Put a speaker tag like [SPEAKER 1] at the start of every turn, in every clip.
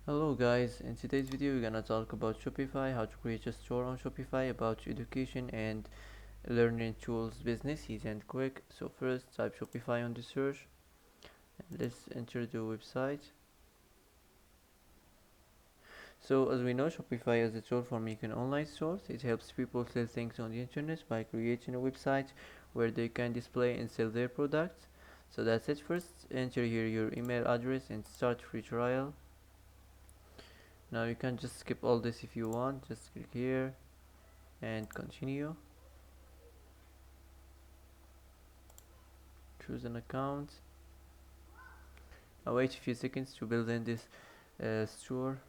[SPEAKER 1] Hello guys, in today's video we're gonna talk about Shopify, how to create a store on Shopify, about education and learning tools business, easy and quick. So first type Shopify on the search and let's enter the website. So as we know, Shopify is a tool for making online stores. It helps people sell things on the internet by creating a website where they can display and sell their products. So that's it. First enter here your email address and start free trial. Now you can just skip all this if you want, just click here and continue. Choose an account. Now wait a few seconds to build in this store.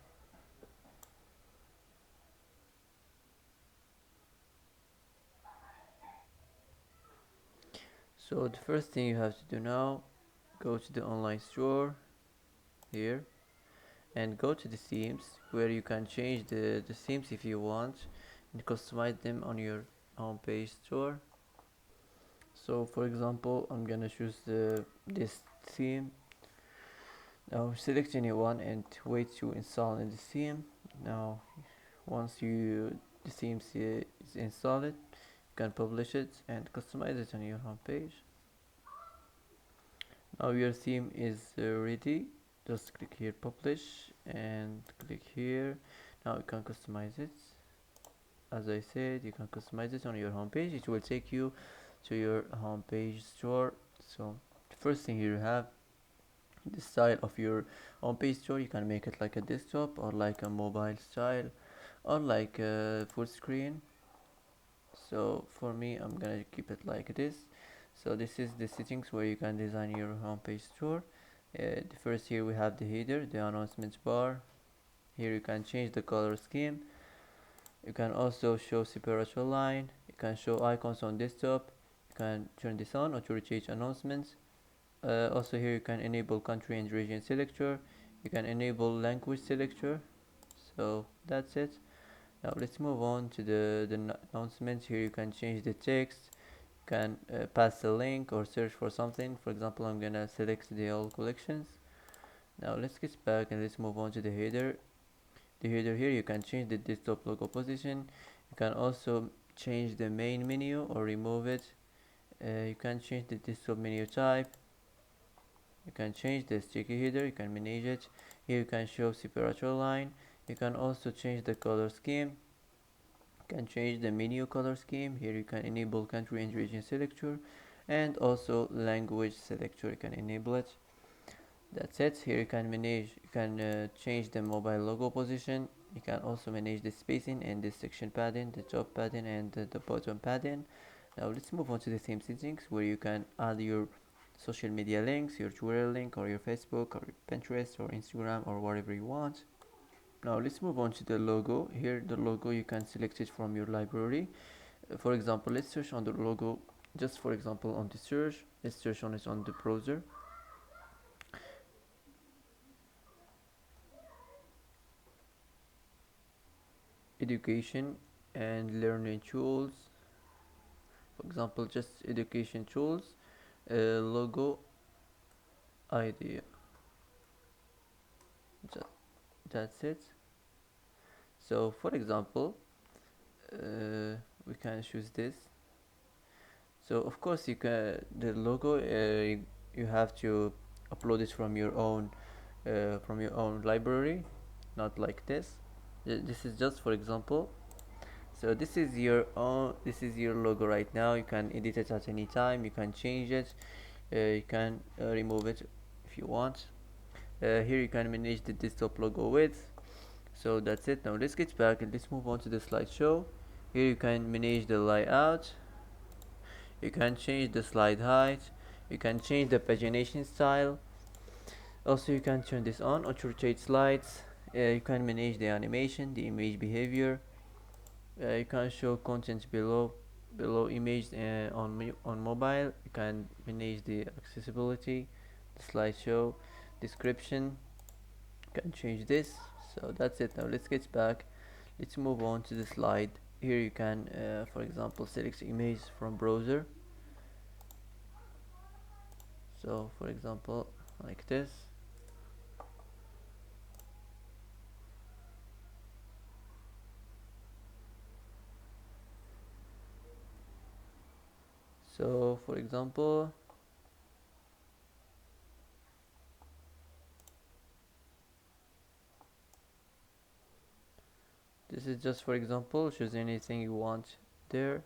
[SPEAKER 1] So the first thing you have to do now, go to the online store here and go to the themes where you can change the themes if you want and customize them on your home page store. So for example, I'm gonna choose this theme. Now select any one and wait to install in the theme. Now once the theme is installed, you can publish it and customize it on your home page. Now your theme is ready. Just click here publish and click here. Now you can customize it. As I said, you can customize it on your home page. It will take you to your home page store. So the first thing here you have the style of your home page store. You can make it like a desktop or like a mobile style or like a full screen. So for me, I'm gonna keep it like this. So this is the settings where you can design your homepage store. The first here we have the header, the announcements bar. Here you can change the color scheme. You can also show separate line. You can show icons on desktop. You can turn this on, auto change announcements. Also here you can enable country and region selector. You can enable language selector. So that's it. Now let's move on to the announcements. Here you can change the text. You can pass a link or search for something. For example, I'm gonna select the all collections. Now let's get back and let's move on to the header. The header here you can change the desktop logo position. You can also change the main menu or remove it. You can change the desktop menu type. You can change the sticky header. You can manage it. Here you can show separator line. You can also change the color scheme. You can change the menu color scheme. Here you can enable country and region selector and also language selector. You can enable it. That's it. Here you can manage, you can change the mobile logo position. You can also manage the spacing and the section padding, the top padding and the bottom padding. Now let's move on to the theme settings where you can add your social media links, your Twitter link or your Facebook or Pinterest or Instagram or whatever you want. Now let's move on to the logo. Here the logo you can select it from your library. For example, let's search on the logo. Just for example on the search, let's search on it on the browser. Education and learning tools. For example, just education tools, logo idea. That's it. So for example, we can choose this. So of course you can the logo you have to upload it from your own library, not like this. This is just for example. So this is your logo right now. You can edit it at any time. You can change it. You can remove it if you want. Here you can manage the desktop logo width. So that's it. Now let's get back and let's move on to the slideshow. Here you can manage the layout. You can change the slide height. You can change the pagination style. Also you can turn this on or rotate slides. You can manage the animation, the image behavior. You can show content below image on mobile. You can manage the accessibility, the slideshow, description. You can change this. So that's it. Now let's get back. Let's move on to the slide. Here you can, for example, select image from browser. So for example, like this. So for example, this is just for example, choose anything you want there.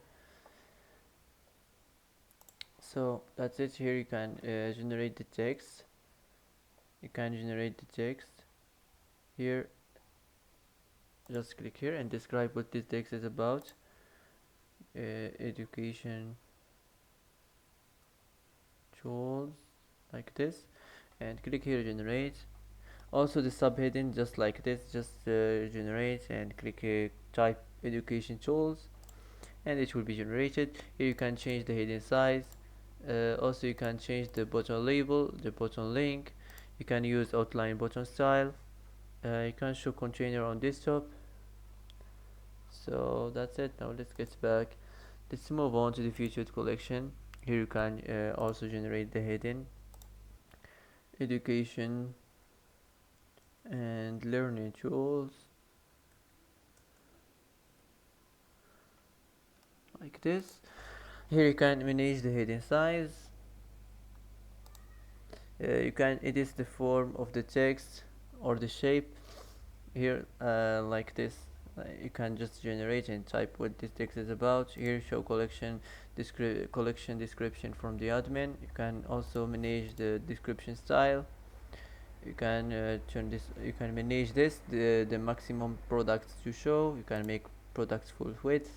[SPEAKER 1] So that's it. Here you can generate the text. You can generate the text here. Just click here and describe what this text is about. Education tools, like this, and click here generate. Also the subheading, just like this, just generate and click type education tools, and it will be generated. Here you can change the heading size. Also you can change the button label, the button link. You can use outline button style. You can show container on desktop. So that's it. Now let's get back. Let's move on to the featured collection. Here you can also generate the heading, education and learning tools, like this. Here you can manage the heading size. You can edit the form of the text or the shape here, like this. You can just generate and type what this text is about. Here show collection description from the admin. You can also manage the description style. You can turn this, you can manage this, the maximum products to show. You can make products full width.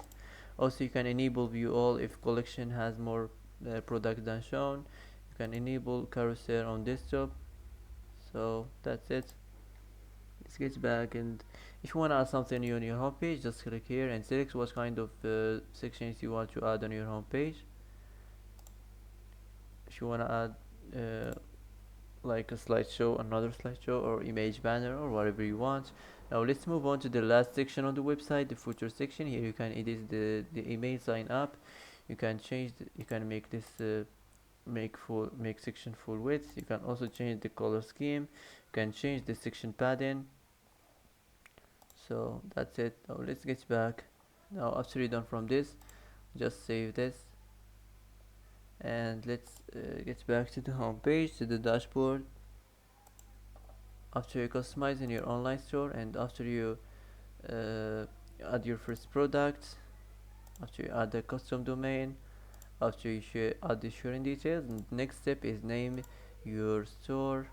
[SPEAKER 1] Also you can enable view all if collection has more products than shown. You can enable carousel on desktop. So that's it. Let's get back, and if you want to add something new on your homepage, just click here and select what kind of sections you want to add on your homepage. If you want to add like a slideshow, another slideshow, or image banner, or whatever you want. Now let's move on to the last section on the website, the footer section. Here you can edit the email sign up. You can change you can make this make section full width. You can also change the color scheme. You can change the section padding. So that's it. Now let's get back. Now after you're done from this, just save this, and let's get back to the home page, to the dashboard. After you customize in your online store, and after you add your first product, after you add the custom domain, after you add the sharing details, and next step is name your store.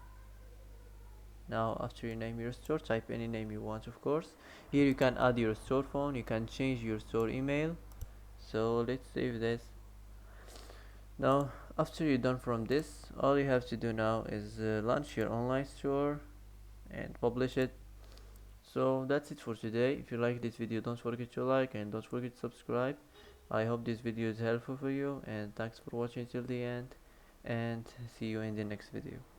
[SPEAKER 1] Now after you name your store, type any name you want, of course. Here you can add your store phone, you can change your store email. So let's save this. Now after you're done from this, all you have to do now is launch your online store and publish it. So that's it for today. If you like this video, don't forget to like and don't forget to subscribe. I hope this video is helpful for you, and thanks for watching till the end, and see you in the next video.